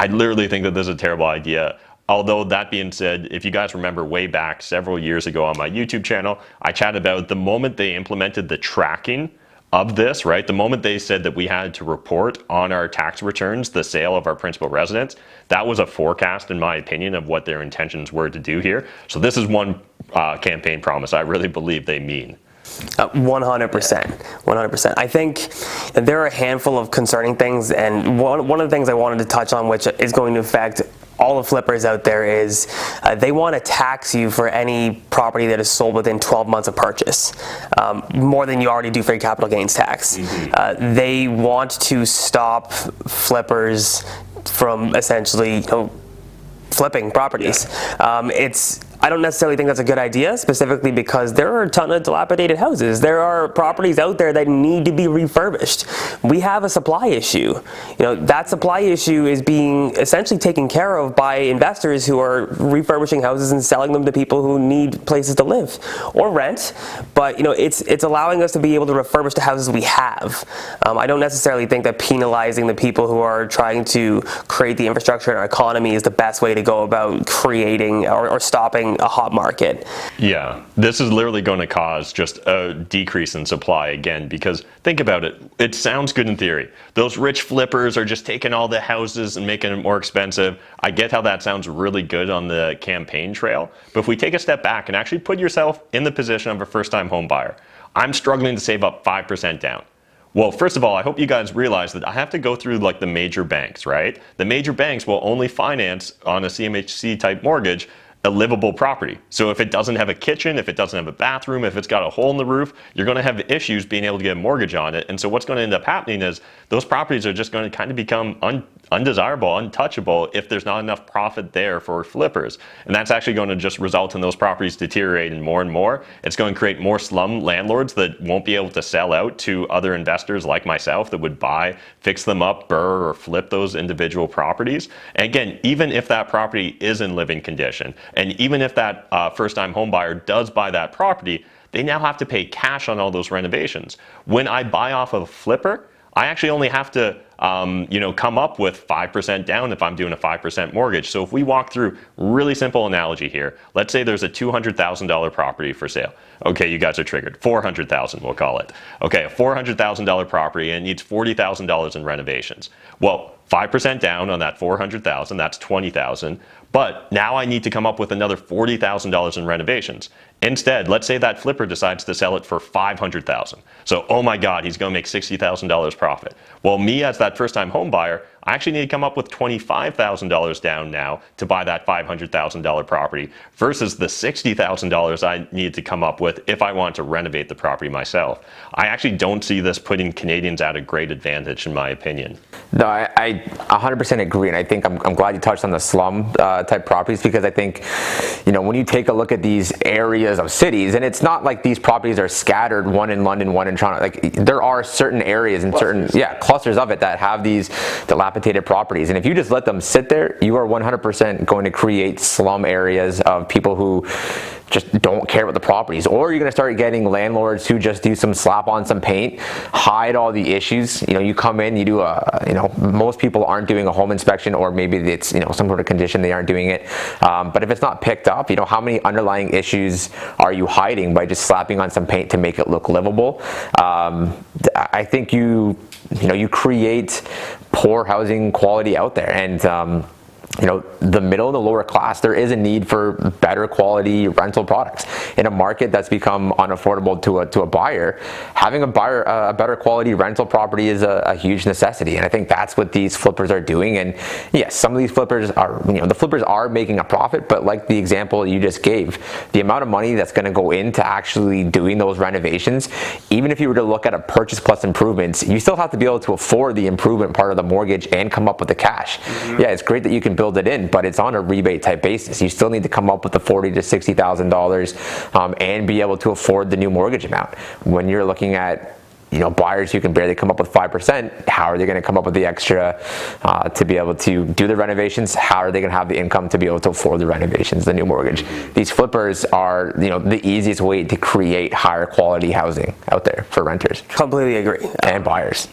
[SPEAKER 2] literally think that this is a terrible idea. Although that being said, if you guys remember way back several years ago on my YouTube channel, I chatted about the moment they implemented the tracking of this, right? The moment they said that we had to report on our tax returns the sale of our principal residence, that was a forecast, in my opinion, of what their intentions were to do here. So this is one campaign promise I really believe they mean.
[SPEAKER 1] 100%. I think there are a handful of concerning things, and one of the things I wanted to touch on, which is going to affect all the flippers out there, is they want to tax you for any property that is sold within 12 months of purchase, more than you already do for your capital gains tax. They want to stop flippers from essentially flipping properties. I don't necessarily think that's a good idea, specifically because there are a ton of dilapidated houses. There are properties out there that need to be refurbished. We have a supply issue. That supply issue is being essentially taken care of by investors who are refurbishing houses and selling them to people who need places to live or rent. But it's allowing us to be able to refurbish the houses we have. I don't necessarily think that penalizing the people who are trying to create the infrastructure in our economy is the best way to go about creating or stopping a hot market.
[SPEAKER 2] Yeah, this is literally going to cause just a decrease in supply again, because think about it. It sounds good in theory. Those rich flippers are just taking all the houses and making it more expensive. I get how that sounds really good on the campaign trail, but if we take a step back and actually put yourself in the position of a first-time home buyer, I'm struggling to save up 5% down. Well, first of all, I hope you guys realize that I have to go through like the major banks, right? The major banks will only finance on a CMHC type mortgage a livable property. So if it doesn't have a kitchen, if it doesn't have a bathroom, if it's got a hole in the roof, you're going to have issues being able to get a mortgage on it. And so what's going to end up happening is those properties are just going to kind of become undesirable, untouchable if there's not enough profit there for flippers. And that's actually going to just result in those properties deteriorating more and more. It's going to create more slum landlords that won't be able to sell out to other investors like myself that would buy, fix them up, burr, or flip those individual properties. And again, even if that property is in living condition, and even if that first-time home buyer does buy that property, they now have to pay cash on all those renovations. When I buy off of a flipper, I actually only have to come up with 5% down if I'm doing a 5% mortgage. So if we walk through really simple analogy here, let's say there's a $200,000 property for sale. Okay, you guys are triggered. $400,000, we'll call it. Okay, a $400,000 property and it needs $40,000 in renovations. Well, 5% down on that $400,000, that's $20,000. But now I need to come up with another $40,000 in renovations. Instead, let's say that flipper decides to sell it for $500,000. So, oh my God, he's going to make $60,000 profit. Well, me as that first-time home buyer, I actually need to come up with $25,000 down now to buy that $500,000 property versus the $60,000 I need to come up with if I want to renovate the property myself. I actually don't see this putting Canadians at a great advantage, in my opinion.
[SPEAKER 3] No, I 100% agree, and I think I'm glad you touched on the slum type properties, because I think, when you take a look at these areas of cities, and it's not like these properties are scattered, one in London, one in Toronto. Like, there are certain areas and clusters of it that have these dilapidated properties, and if you just let them sit there, you are 100% going to create slum areas of people who just don't care about the properties. Or you're going to start getting landlords who just do some slap on some paint, hide all the issues. You come in, you do most people aren't doing a home inspection, or maybe it's some sort of condition they aren't doing it. But if it's not picked up, how many underlying issues are you hiding by just slapping on some paint to make it look livable? I think you create poor housing quality out there, and the middle and the lower class, there is a need for better quality rental products. In a market that's become unaffordable to a buyer, having a better quality rental property is a huge necessity. And I think that's what these flippers are doing. And yes, some of these flippers are, the flippers are making a profit, but like the example you just gave, the amount of money that's going to go into actually doing those renovations, even if you were to look at a purchase plus improvements, you still have to be able to afford the improvement part of the mortgage and come up with the cash. Mm-hmm. Yeah, it's great that you can build it in, but it's on a rebate type basis. You still need to come up with the $40,000 to $60,000 and be able to afford the new mortgage amount. When you're looking at buyers who can barely come up with 5%, how are they going to come up with the extra to be able to do the renovations? How are they going to have the income to be able to afford the renovations, the new mortgage? These flippers are the easiest way to create higher quality housing out there for renters.
[SPEAKER 1] Completely agree.
[SPEAKER 3] And buyers.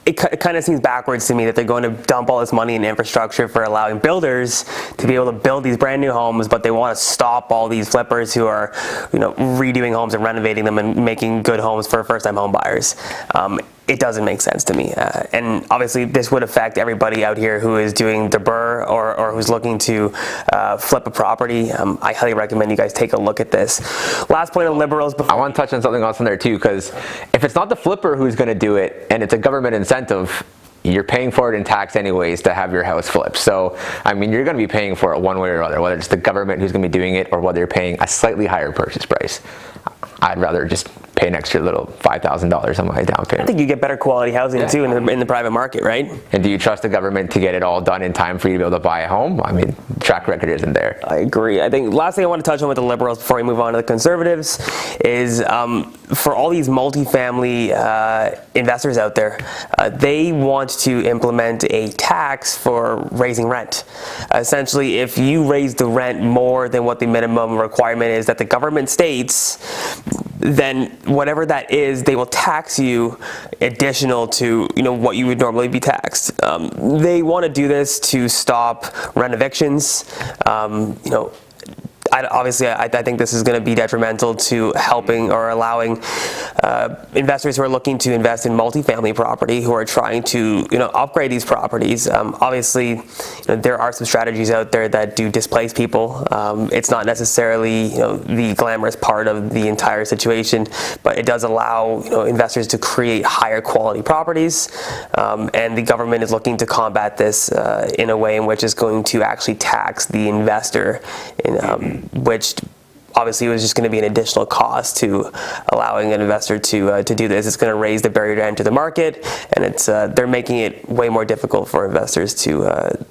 [SPEAKER 1] It kind of seems backwards to me that they're going to dump all this money in infrastructure for allowing builders to be able to build these brand new homes, but they want to stop all these flippers who are, redoing homes and renovating them and making good homes for first-time home buyers. It doesn't make sense to me. And obviously this would affect everybody out here who is doing the burr or who's looking to flip a property. I highly recommend you guys take a look at this. Last point of Liberals.
[SPEAKER 3] I want to touch on something else in there too, because if it's not the flipper who's going to do it and it's a government incentive, you're paying for it in tax anyways to have your house flipped. So, you're going to be paying for it one way or other, whether it's the government who's going to be doing it or whether you're paying a slightly higher purchase price. I'd rather just pay an extra little $5,000 on my down
[SPEAKER 1] I
[SPEAKER 3] payment.
[SPEAKER 1] think you get better quality housing too in the private market, right?
[SPEAKER 3] And do you trust the government to get it all done in time for you to be able to buy a home? I mean, track record isn't there.
[SPEAKER 1] I agree. I think last thing I want to touch on with the Liberals before we move on to the Conservatives is for all these multifamily investors out there, they want to implement a tax for raising rent. Essentially, if you raise the rent more than what the minimum requirement is that the government states, then whatever that is, they will tax you additional to what you would normally be taxed. They want to do this to stop rent evictions. Obviously, I think this is going to be detrimental to helping or allowing investors who are looking to invest in multifamily property, who are trying to upgrade these properties. Obviously, there are some strategies out there that do displace people. It's not necessarily the glamorous part of the entire situation, but it does allow investors to create higher quality properties. And the government is looking to combat this in a way in which is going to actually tax the investor which obviously was just going to be an additional cost to allowing an investor to do this. It's going to raise the barrier to enter the market, and they're making it way more difficult for investors to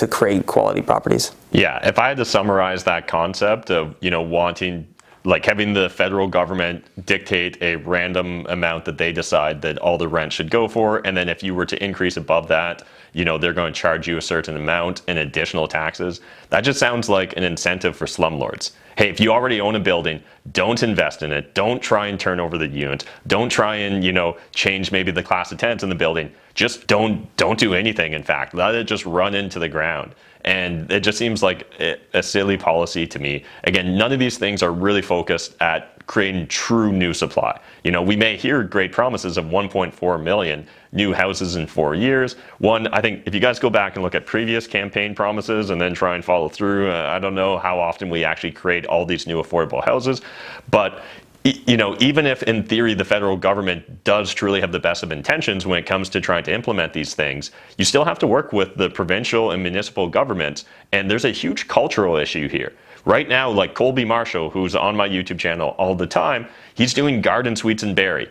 [SPEAKER 1] create quality properties.
[SPEAKER 2] Yeah, if I had to summarize that concept of wanting, like, having the federal government dictate a random amount that they decide that all the rent should go for, and then if you were to increase above that, they're going to charge you a certain amount in additional taxes. That just sounds like an incentive for slumlords. Hey, if you already own a building, don't invest in it. Don't try and turn over the unit. Don't try and, change maybe the class of tenants in the building. Just don't do anything, in fact. Let it just run into the ground. And it just seems like a silly policy to me. Again, none of these things are really focused at creating true new supply. We may hear great promises of 1.4 million new houses in 4 years. I think if you guys go back and look at previous campaign promises and then try and follow through, I don't know how often we actually create all these new affordable houses. But even if in theory the federal government does truly have the best of intentions when it comes to trying to implement these things, you still have to work with the provincial and municipal governments, and there's a huge cultural issue here. Right now, like Colby Marshall, who's on my YouTube channel all the time, he's doing garden suites in Barrie.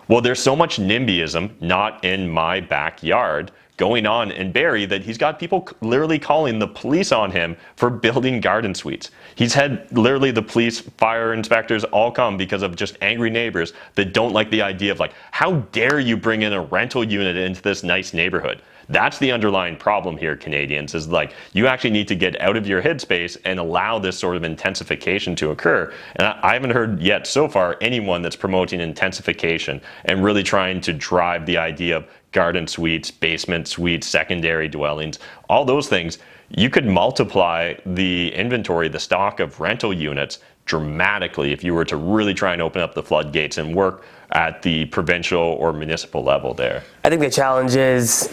[SPEAKER 2] Well, there's so much NIMBYism, not in my backyard, going on in Barrie that he's got people literally calling the police on him for building garden suites. He's had literally the police, fire inspectors all come because of just angry neighbors that don't like the idea of, like, how dare you bring in a rental unit into this nice neighborhood? That's the underlying problem here, Canadians, is like you actually need to get out of your headspace and allow this sort of intensification to occur. And I haven't heard yet so far anyone that's promoting intensification and really trying to drive the idea of garden suites, basement suites, secondary dwellings, all those things. You could multiply the inventory, the stock of rental units dramatically if you were to really try and open up the floodgates and work at the provincial or municipal level there.
[SPEAKER 1] I think the challenge is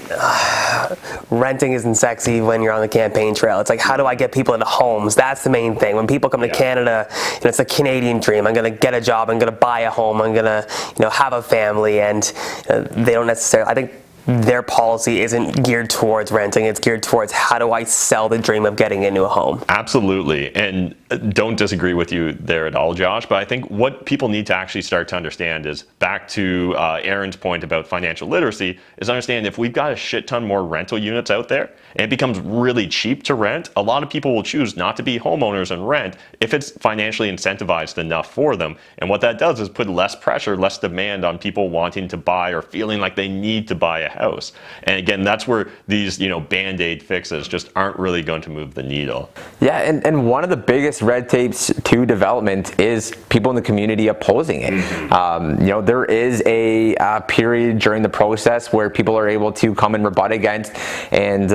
[SPEAKER 1] renting isn't sexy when you're on the campaign trail. It's like, how do I get people into homes? That's the main thing. When people come to Canada, it's a Canadian dream. I'm going to get a job. I'm going to buy a home. I'm going to have a family. And they don't necessarily, I think their policy isn't geared towards renting. It's geared towards how do I sell the dream of getting into a home.
[SPEAKER 2] Absolutely. And don't disagree with you there at all, Josh. But I think what people need to actually start to understand is, back to Aaron's point about financial literacy, is understand if we've got a shit ton more rental units out there and it becomes really cheap to rent, a lot of people will choose not to be homeowners and rent if it's financially incentivized enough for them. And what that does is put less pressure, less demand on people wanting to buy or feeling like they need to buy a house. And again, that's where these band-aid fixes just aren't really going to move the needle.
[SPEAKER 3] Yeah, and one of the biggest red tapes to development is people in the community opposing it. Mm-hmm. There is a period during the process where people are able to come and rebut against and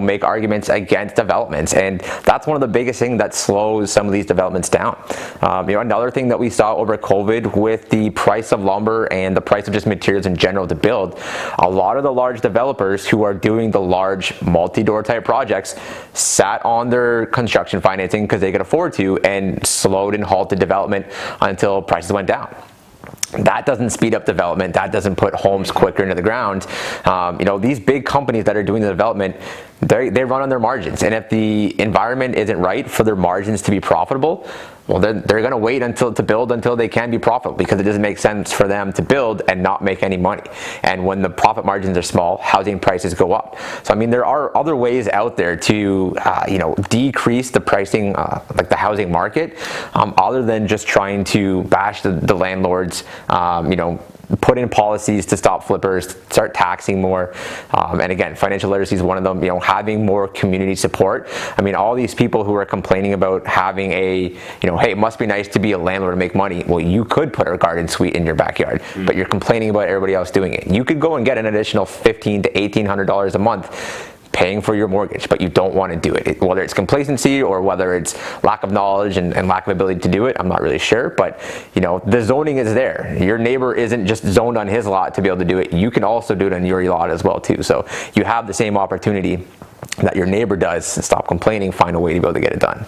[SPEAKER 3] make arguments against developments, and that's one of the biggest things that slows some of these developments down. Another thing that we saw over COVID with the price of lumber and the price of just materials in general to build, a lot of the large developers who are doing the large multi-door type projects sat on their construction financing because they could afford to, and slowed and halted development until prices went down. That doesn't speed up development. That doesn't put homes quicker into the ground. These big companies that are doing the development, they run on their margins. And if the environment isn't right for their margins to be profitable, well, they're going to wait to build until they can be profitable, because it doesn't make sense for them to build and not make any money. And when the profit margins are small, housing prices go up. So I mean, there are other ways out there to decrease the pricing, like the housing market, other than just trying to bash the landlords. Put in policies to stop flippers, start taxing more, and again, financial literacy is one of them. Having more community support. I mean, all these people who are complaining about having a, hey, it must be nice to be a landlord to make money. Well, you could put a garden suite in your backyard, but you're complaining about everybody else doing it. You could go and get an additional $1,500 to $1,800 a month paying for your mortgage, but you don't want to do it. Whether it's complacency or whether it's lack of knowledge and lack of ability to do it, I'm not really sure. But the zoning is there. Your neighbor isn't just zoned on his lot to be able to do it. You can also do it on your lot as well too. So you have the same opportunity that your neighbor does. Stop complaining, find a way to be able to get it done.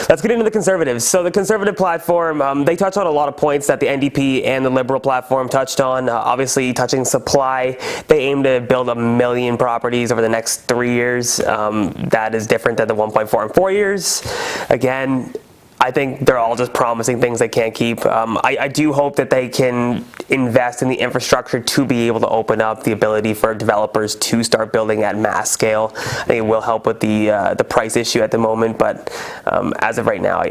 [SPEAKER 1] Let's get into the Conservatives. So the Conservative platform, they touch on a lot of points that the NDP and the Liberal platform touched on. Obviously, touching supply, they aim to build 1 million properties over the next 3 years. That is different than the 1.4 in 4 years. Again, I think they're all just promising things they can't keep. I do hope that they can invest in the infrastructure to be able to open up the ability for developers to start building at mass scale. I think it will help with the price issue at the moment, but as of right now,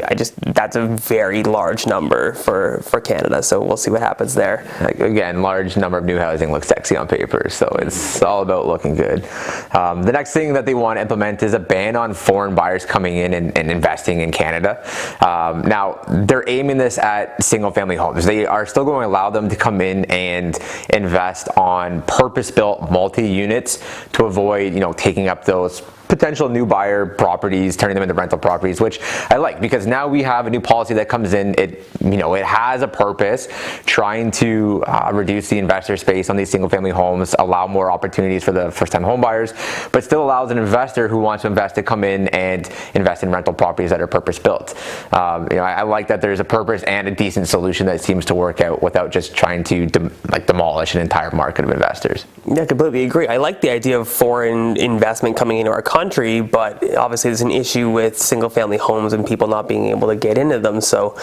[SPEAKER 1] that's a very large number for Canada, so we'll see what happens there.
[SPEAKER 3] Again, large number of new housing looks sexy on paper, so it's all about looking good. The next thing that they want to implement is a ban on foreign buyers coming in and investing in Canada. Now, they're aiming this at single-family homes. They are still going to allow them to come in and invest on purpose-built multi-units to avoid, taking up those potential new buyer properties, turning them into rental properties, which I like, because now we have a new policy that comes in. It has a purpose, trying to reduce the investor space on these single-family homes, allow more opportunities for the first-time home buyers, but still allows an investor who wants to invest to come in and invest in rental properties that are purpose-built. I like that there's a purpose and a decent solution that seems to work out without just trying to demolish an entire market of investors.
[SPEAKER 1] Yeah, I completely agree. I like the idea of foreign investment coming into our country, but obviously there's an issue with single-family homes and people not being able to get into them. So,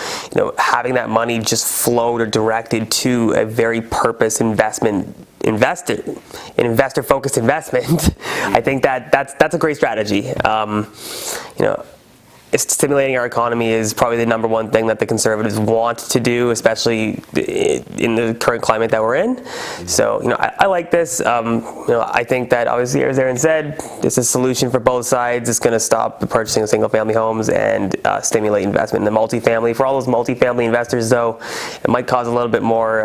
[SPEAKER 1] having that money just flowed or directed to a very purpose investor-focused investment, I think that's a great strategy. Stimulating our economy is probably the number one thing that the Conservatives want to do, especially in the current climate that we're in. So, I like this. I think that obviously, as Ehren said, this is a solution for both sides. It's going to stop the purchasing of single-family homes and stimulate investment in the multifamily. For all those multifamily investors, though, it might cause a little bit more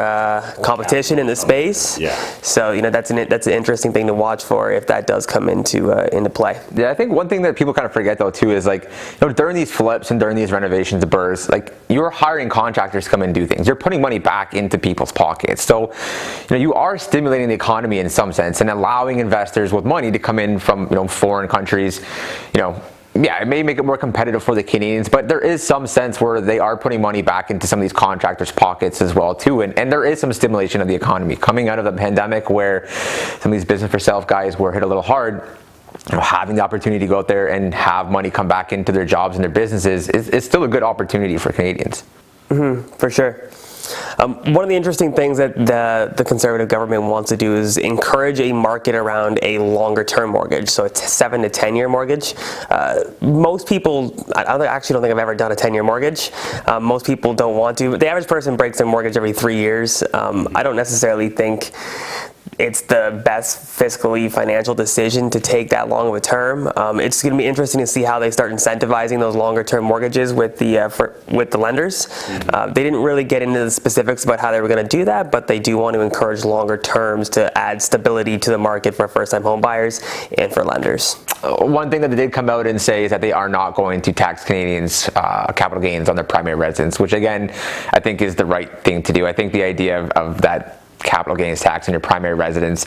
[SPEAKER 1] competition in the space.
[SPEAKER 2] Yeah.
[SPEAKER 1] So, that's an interesting thing to watch for if that does come into play.
[SPEAKER 3] Yeah, I think one thing that people kind of forget though too is during these flips and during these renovations of burrs, you're hiring contractors to come and do things. You're putting money back into people's pockets. So, you are stimulating the economy in some sense and allowing investors with money to come in from, foreign countries. Yeah, it may make it more competitive for the Canadians, but there is some sense where they are putting money back into some of these contractors' pockets as well too, and there is some stimulation of the economy coming out of the pandemic, where some of these business for self guys were hit a little hard. Having the opportunity to go out there and have money come back into their jobs and their businesses is still a good opportunity for Canadians.
[SPEAKER 1] For sure. One of the interesting things that the Conservative government wants to do is encourage a market around a longer-term mortgage. So it's a 7 to 10-year mortgage. Most people, I actually don't think I've ever done a 10-year mortgage. Most people don't want to. But the average person breaks their mortgage every 3 years. I don't necessarily think it's the best fiscally financial decision to take that long of a term. It's going to be interesting to see how they start incentivizing those longer term mortgages with the lenders. They didn't really get into the specifics about how they were going to do that, but they do want to encourage longer terms to add stability to the market for first-time home buyers and for lenders.
[SPEAKER 3] One thing that they did come out and say is that they are not going to tax Canadians' capital gains on their primary residence, which again, I think is the right thing to do. I think the idea of that capital gains tax on your primary residence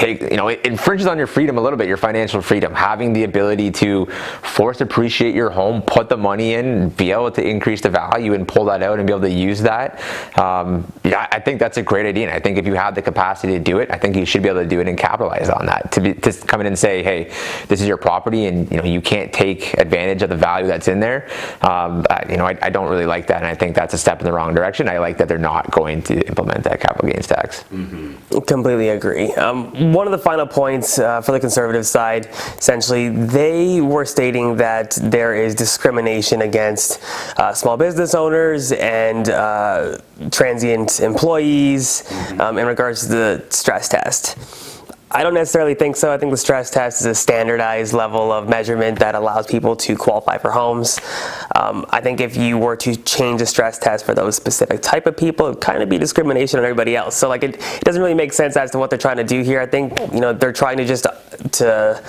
[SPEAKER 3] it infringes on your freedom a little bit, your financial freedom. Having the ability to force appreciate your home, put the money in, be able to increase the value and pull that out and be able to use that. I think that's a great idea. And I think if you have the capacity to do it, I think you should be able to do it and capitalize on that. To come in and say, hey, this is your property and you can't take advantage of the value that's in there. I don't really like that, and I think that's a step in the wrong direction. I like that they're not going to implement that capital gains tax.
[SPEAKER 1] Completely agree. One of the final points for the Conservative side, essentially, they were stating that there is discrimination against small business owners and transient employees in regards to the stress test. I don't necessarily think so. I think the stress test is a standardized level of measurement that allows people to qualify for homes. I think if you were to change the stress test for those specific type of people, it would kind of be discrimination on everybody else. So it doesn't really make sense as to what they're trying to do here. I think they're trying to just to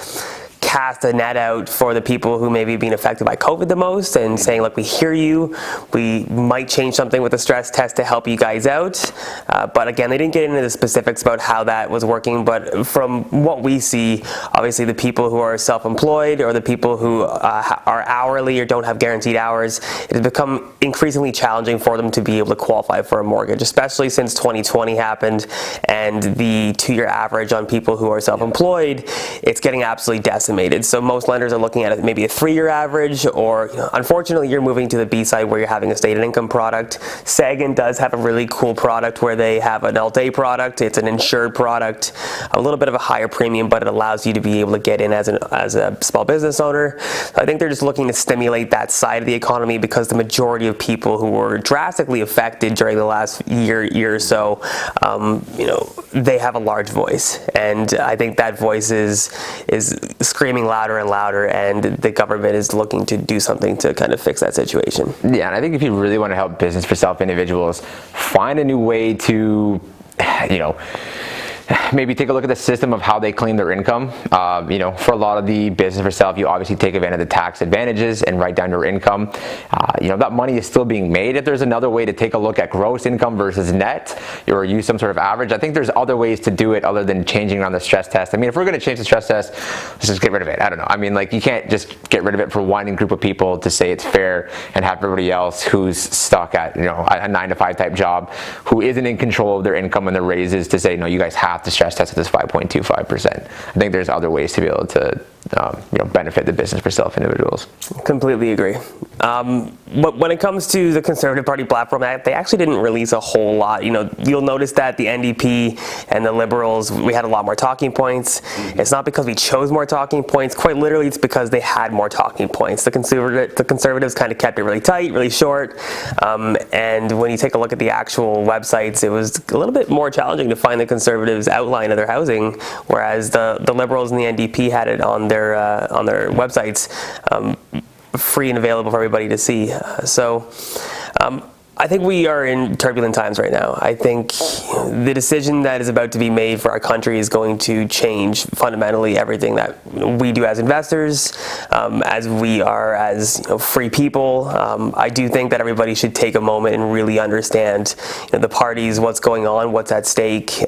[SPEAKER 1] cast a net out for the people who may be being affected by COVID the most and saying, look, we hear you, we might change something with the stress test to help you guys out. But again, they didn't get into the specifics about how that was working. But from what we see, obviously the people who are self-employed or the people who are hourly or don't have guaranteed hours, it has become increasingly challenging for them to be able to qualify for a mortgage, especially since 2020 happened and the 2-year average on people who are self-employed, it's getting absolutely decimated. So most lenders are looking at maybe a 3-year average, or unfortunately you're moving to the B side where you're having a stated income product. Sagan does have a really cool product where they have an Alt-A product. It's an insured product, a little bit of a higher premium, but it allows you to be able to get in as a small business owner. So I think they're just looking to stimulate that side of the economy because the majority of people who were drastically affected during the last year or so, they have a large voice, and I think that voice is screaming louder and louder, and the government is looking to do something to kind of fix that situation.
[SPEAKER 3] Yeah, and I think if you really want to help business for self individuals, find a new way to, maybe take a look at the system of how they claim their income. For a lot of the business for self, you obviously take advantage of the tax advantages and write down your income. That money is still being made. If there's another way to take a look at gross income versus net, or use some sort of average, I think there's other ways to do it other than changing around the stress test. If we're going to change the stress test, let's just get rid of it. I don't know. You can't just get rid of it for one group of people to say it's fair and have everybody else who's stuck at, a 9-to-5 type job, who isn't in control of their income and their raises, to say, no, you guys have to stress test at this 5.25%. I think there's other ways to be able to benefit the business for self individuals.
[SPEAKER 1] Completely agree. But when it comes to the Conservative Party platform, they actually didn't release a whole lot. You'll notice that the NDP and the Liberals, we had a lot more talking points. It's not because we chose more talking points. Quite literally, it's because they had more talking points. The Conservatives kind of kept it really tight, really short. And when you take a look at the actual websites, it was a little bit more challenging to find the Conservatives' outline of their housing, whereas the Liberals and the NDP had it on their websites, free and available for everybody to see. I think we are in turbulent times right now. I think the decision that is about to be made for our country is going to change fundamentally everything that we do as investors, as we are as free people. I do think that everybody should take a moment and really understand the parties, what's going on, what's at stake.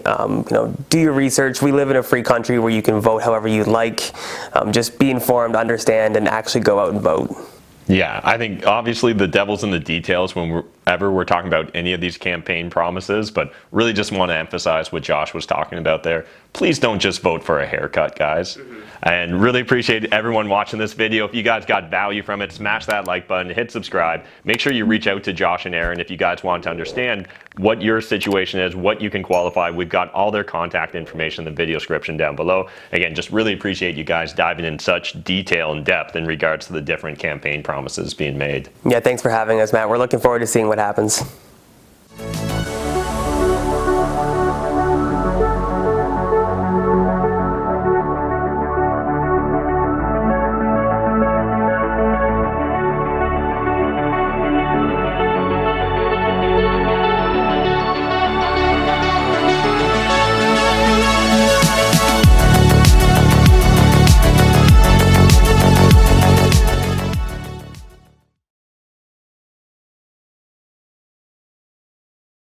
[SPEAKER 1] Do your research. We live in a free country where you can vote however you like. Just be informed, understand, and actually go out and vote.
[SPEAKER 2] Yeah, I think obviously the devil's in the details whenever we're talking about any of these campaign promises, but really just want to emphasize what Josh was talking about there. Please don't just vote for a haircut, guys. And really appreciate everyone watching this video. If you guys got value from it, smash that like button, hit subscribe. Make sure you reach out to Josh and Ehren if you guys want to understand what your situation is, what you can qualify. We've got all their contact information in the video description down below. Again, just really appreciate you guys diving in such detail and depth in regards to the different campaign promises being made.
[SPEAKER 1] Yeah, thanks for having us, Matt. We're looking forward to seeing what happens.